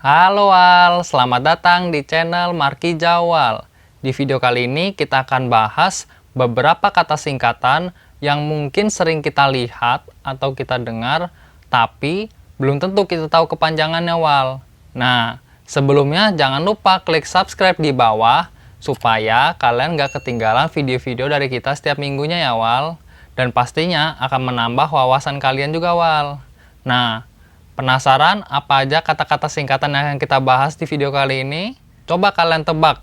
Halo Wal, selamat datang di channel Marky Jawal. Di video kali ini kita akan bahas beberapa kata singkatan yang mungkin sering kita lihat atau kita dengar, tapi belum tentu kita tahu kepanjangannya Wal. Nah, sebelumnya jangan lupa klik subscribe di bawah, supaya kalian gak ketinggalan video-video dari kita setiap minggunya ya Wal. Dan pastinya akan menambah wawasan kalian juga Wal. Nah, penasaran apa aja kata-kata singkatan yang akan kita bahas di video kali ini? Coba kalian tebak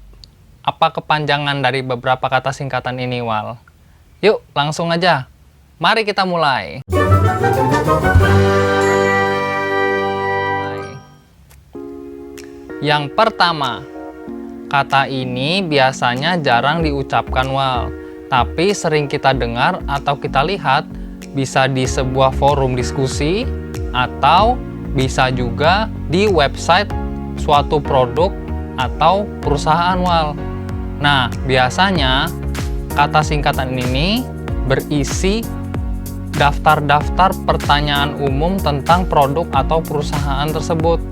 apa kepanjangan dari beberapa kata singkatan ini, Wal. Yuk, langsung aja. Mari kita mulai. Yang pertama, kata ini biasanya jarang diucapkan, Wal. Tapi sering kita dengar atau kita lihat bisa di sebuah forum diskusi, atau bisa juga di website suatu produk atau perusahaan Wal. Nah, biasanya kata singkatan ini berisi daftar-daftar pertanyaan umum tentang produk atau perusahaan tersebut.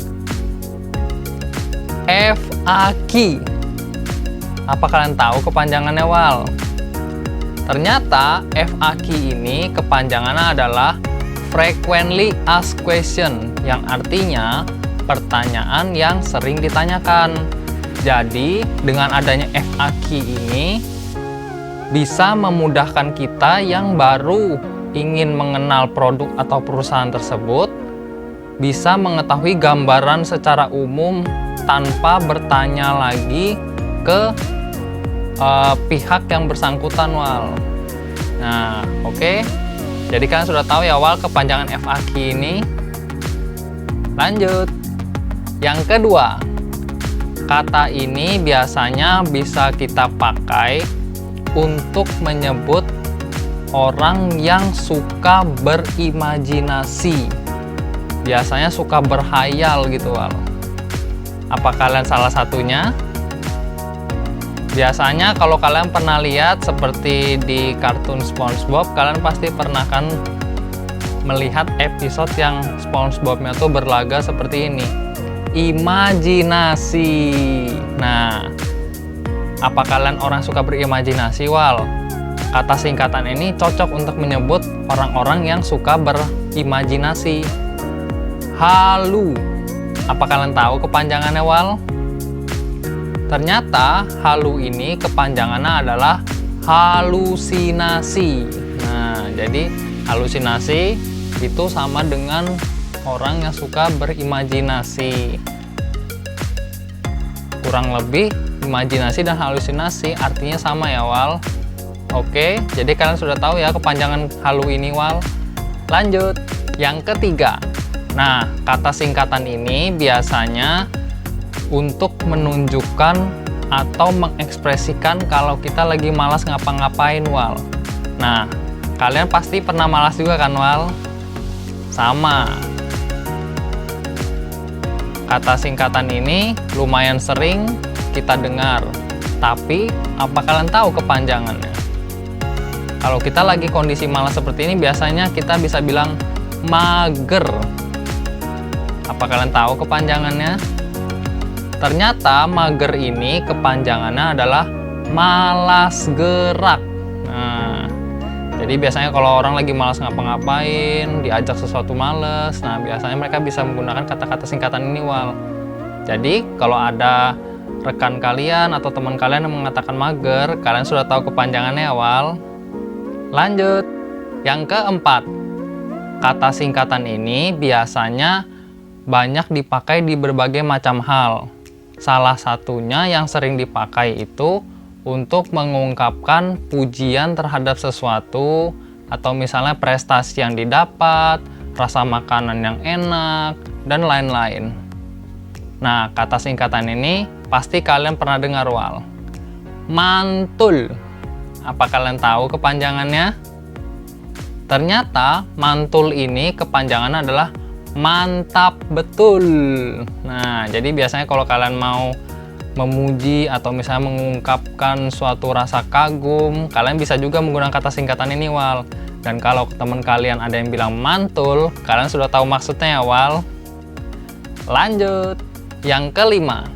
FAQ. Apa kalian tahu kepanjangannya Wal? Ternyata FAQ ini kepanjangannya adalah Frequently Asked Question, yang artinya pertanyaan yang sering ditanyakan. Jadi, dengan adanya FAQ ini bisa memudahkan kita yang baru ingin mengenal produk atau perusahaan tersebut, bisa mengetahui gambaran secara umum tanpa bertanya lagi ke pihak yang bersangkutan Wal. Nah, oke. Jadi kalian sudah tahu ya Wal kepanjangan FAQ ini. Lanjut. Yang kedua, kata ini biasanya bisa kita pakai untuk menyebut orang yang suka berimajinasi. Biasanya suka berhayal gitu Wal. Apa kalian salah satunya? Biasanya kalau kalian pernah lihat seperti di kartun SpongeBob, kalian pasti pernah kan melihat episode yang SpongeBob-nya tuh berlaga seperti ini. Imajinasi. Nah, apa kalian orang suka berimajinasi Wal? Kata singkatan ini cocok untuk menyebut orang-orang yang suka berimajinasi. Halu. Apa kalian tahu kepanjangannya Wal? Ternyata halu ini kepanjangannya adalah halusinasi. Nah, jadi halusinasi itu sama dengan orang yang suka berimajinasi. Kurang lebih imajinasi dan halusinasi artinya sama ya Wal. Oke, jadi kalian sudah tahu ya kepanjangan halu ini Wal. Lanjut, yang ketiga. Nah, kata singkatan ini biasanya untuk menunjukkan atau mengekspresikan kalau kita lagi malas ngapa-ngapain Wal. Nah, kalian pasti pernah malas juga kan Wal? Sama. Kata singkatan ini lumayan sering kita dengar. Tapi, apa kalian tahu kepanjangannya? Kalau kita lagi kondisi malas seperti ini, biasanya kita bisa bilang mager. Apa kalian tahu kepanjangannya? Ternyata mager ini kepanjangannya adalah malas gerak. Nah, jadi biasanya kalau orang lagi malas ngapa-ngapain, diajak sesuatu males, nah biasanya mereka bisa menggunakan kata-kata singkatan ini Wal. Jadi kalau ada rekan kalian atau teman kalian yang mengatakan mager, kalian sudah tahu kepanjangannya ya Wal. Lanjut. Yang keempat, kata singkatan ini biasanya banyak dipakai di berbagai macam hal. Salah satunya yang sering dipakai itu untuk mengungkapkan pujian terhadap sesuatu, atau misalnya prestasi yang didapat, rasa makanan yang enak, dan lain-lain. Nah, kata singkatan ini pasti kalian pernah dengar Wal. Mantul. Apa kalian tahu kepanjangannya? Ternyata mantul ini kepanjangannya adalah mantap betul. Nah, jadi biasanya kalau kalian mau memuji atau misalnya mengungkapkan suatu rasa kagum, kalian bisa juga menggunakan kata singkatan ini Wal. Dan kalau teman kalian ada yang bilang mantul, kalian sudah tahu maksudnya ya Wal. Lanjut. Yang kelima,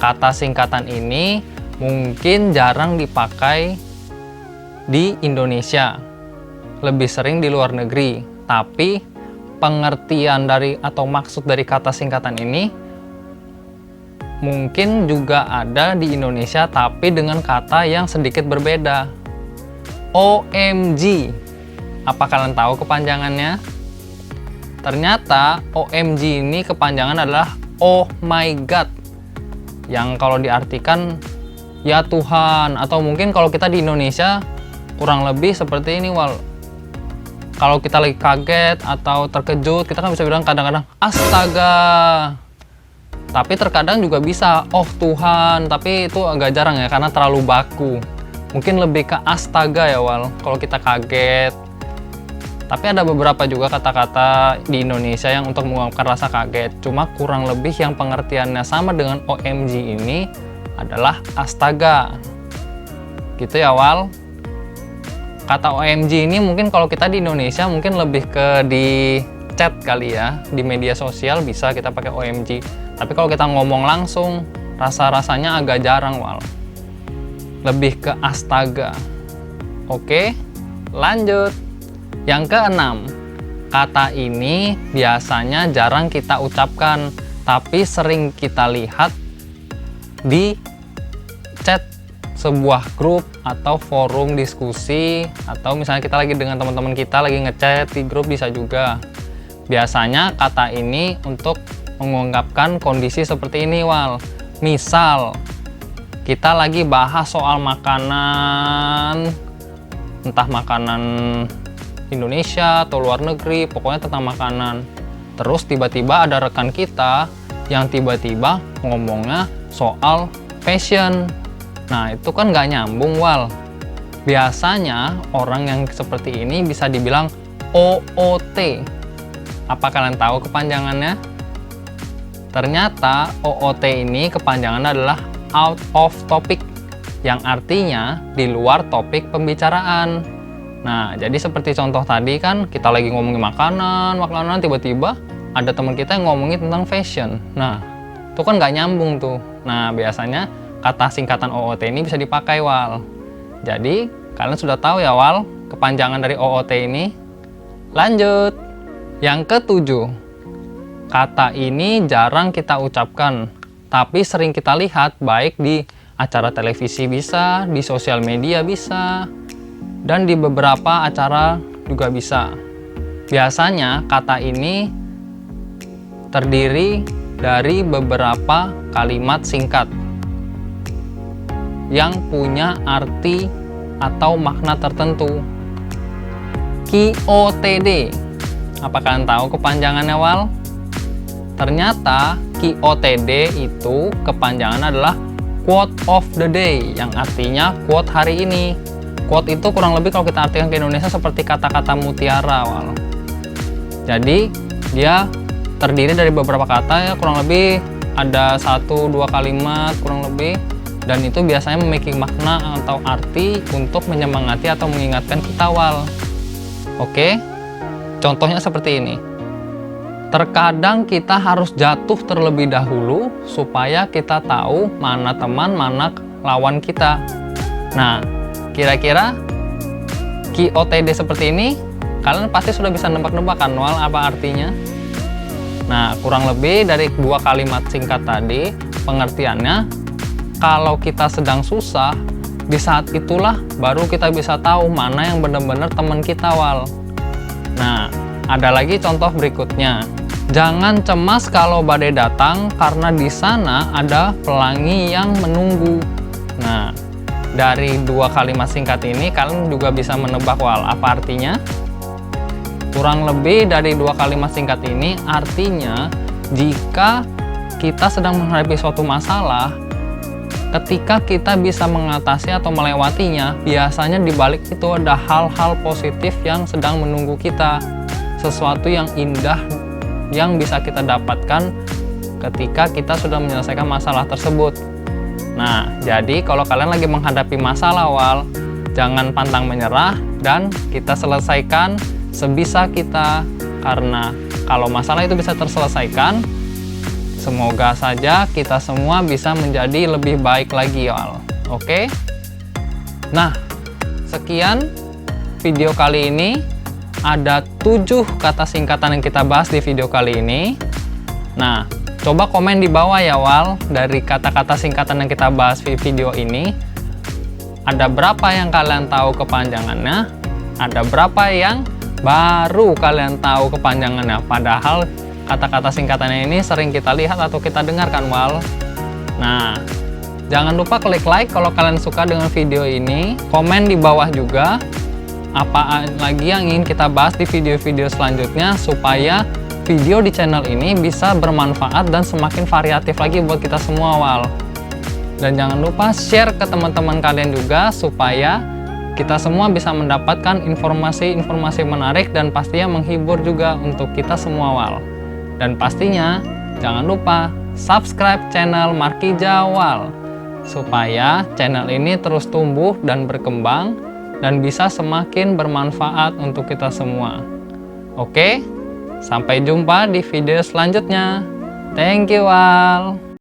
kata singkatan ini mungkin jarang dipakai di Indonesia, lebih sering di luar negeri. Tapi pengertian dari atau maksud dari kata singkatan ini mungkin juga ada di Indonesia, tapi dengan kata yang sedikit berbeda. OMG. Apa kalian tahu kepanjangannya? Ternyata OMG ini kepanjangan adalah Oh My God, yang kalau diartikan ya Tuhan, atau mungkin kalau kita di Indonesia kurang lebih seperti ini, Wal. Kalau kita lagi kaget atau terkejut, kita kan bisa bilang kadang-kadang astaga. Tapi terkadang juga bisa oh Tuhan, tapi itu agak jarang ya karena terlalu baku. Mungkin lebih ke astaga ya, Wal, kalau kita kaget. Tapi ada beberapa juga kata-kata di Indonesia yang untuk mengungkapkan rasa kaget. Cuma kurang lebih yang pengertiannya sama dengan OMG ini adalah astaga. Gitu ya, Wal. Kata OMG ini mungkin kalau kita di Indonesia mungkin lebih ke di chat kali ya, di media sosial bisa kita pakai OMG. Tapi kalau kita ngomong langsung, rasa-rasanya agak jarang, Wal. Lebih ke astaga. Oke, lanjut. Yang keenam, kata ini biasanya jarang kita ucapkan, tapi sering kita lihat di chat sebuah grup atau forum diskusi, atau misalnya kita lagi dengan teman-teman kita lagi ngechat di grup bisa juga. Biasanya kata ini untuk mengungkapkan kondisi seperti ini, Wal. Misal kita lagi bahas soal makanan, entah makanan Indonesia atau luar negeri, pokoknya tentang makanan. Terus tiba-tiba ada rekan kita yang tiba-tiba ngomongnya soal fashion. Nah, itu kan nggak nyambung, Wal. Biasanya orang yang seperti ini bisa dibilang OOT. Apa kalian tahu kepanjangannya? Ternyata OOT ini kepanjangannya adalah out of topic, yang artinya di luar topik pembicaraan. Nah, jadi seperti contoh tadi kan, kita lagi ngomongin makanan, tiba-tiba ada teman kita yang ngomongin tentang fashion. Nah, itu kan nggak nyambung tuh. Nah, biasanya kata singkatan OOT ini bisa dipakai, Wal. Jadi, kalian sudah tahu ya, Wal, kepanjangan dari OOT ini. Lanjut. Yang ketujuh, kata ini jarang kita ucapkan, tapi sering kita lihat baik di acara televisi bisa, di sosial media bisa, dan di beberapa acara juga bisa. Biasanya kata ini terdiri dari beberapa kalimat singkat yang punya arti atau makna tertentu. QOTD. Apa kalian tahu kepanjangannya, Wal? Ternyata QOTD itu kepanjangan adalah quote of the day, yang artinya quote hari ini. Quote itu kurang lebih kalau kita artikan ke Indonesia seperti kata-kata mutiara, Wal. Jadi dia terdiri dari beberapa kata ya, kurang lebih ada 1-2 kalimat kurang lebih, dan itu biasanya memiliki makna atau arti untuk menyemangati atau mengingatkan kita, Wal. Oke, contohnya seperti ini. Terkadang kita harus jatuh terlebih dahulu supaya kita tahu mana teman, mana lawan kita. Nah, kira-kira QOTD seperti ini, kalian pasti sudah bisa nebak-nebak kan, Wal, apa artinya? Nah, kurang lebih dari 2 kalimat singkat tadi, pengertiannya, kalau kita sedang susah, di saat itulah baru kita bisa tahu mana yang benar-benar teman kita, Wal. Nah, ada lagi contoh berikutnya. Jangan cemas kalau badai datang, karena di sana ada pelangi yang menunggu. Nah, dari 2 kalimat singkat ini kalian juga bisa menebak, Wal, apa artinya? Kurang lebih dari 2 kalimat singkat ini artinya jika kita sedang menghadapi suatu masalah, ketika kita bisa mengatasi atau melewatinya, biasanya di balik itu ada hal-hal positif yang sedang menunggu kita. Sesuatu yang indah yang bisa kita dapatkan ketika kita sudah menyelesaikan masalah tersebut. Nah, jadi kalau kalian lagi menghadapi masalah, Wal, jangan pantang menyerah dan kita selesaikan sebisa kita, karena kalau masalah itu bisa terselesaikan, Semoga saja kita semua bisa menjadi lebih baik lagi Wal. Oke. Nah, sekian video kali ini. Ada 7 kata singkatan yang kita bahas di video kali ini. Nah, coba komen di bawah ya Wal, dari kata-kata singkatan yang kita bahas di video ini, ada berapa yang kalian tahu kepanjangannya? Ada berapa yang baru kalian tahu kepanjangannya? Padahal kata-kata singkatannya ini sering kita lihat atau kita dengarkan Wal. Nah, jangan lupa klik like kalau kalian suka dengan video ini. Komen di bawah juga apa lagi yang ingin kita bahas di video-video selanjutnya, supaya video di channel ini bisa bermanfaat dan semakin variatif lagi buat kita semua Wal. Dan jangan lupa share ke teman-teman kalian juga, supaya kita semua bisa mendapatkan informasi-informasi menarik dan pastinya menghibur juga untuk kita semua Wal. Dan pastinya jangan lupa subscribe channel Markija Wal, supaya channel ini terus tumbuh dan berkembang dan bisa semakin bermanfaat untuk kita semua. Oke, sampai jumpa di video selanjutnya. Thank you Wal.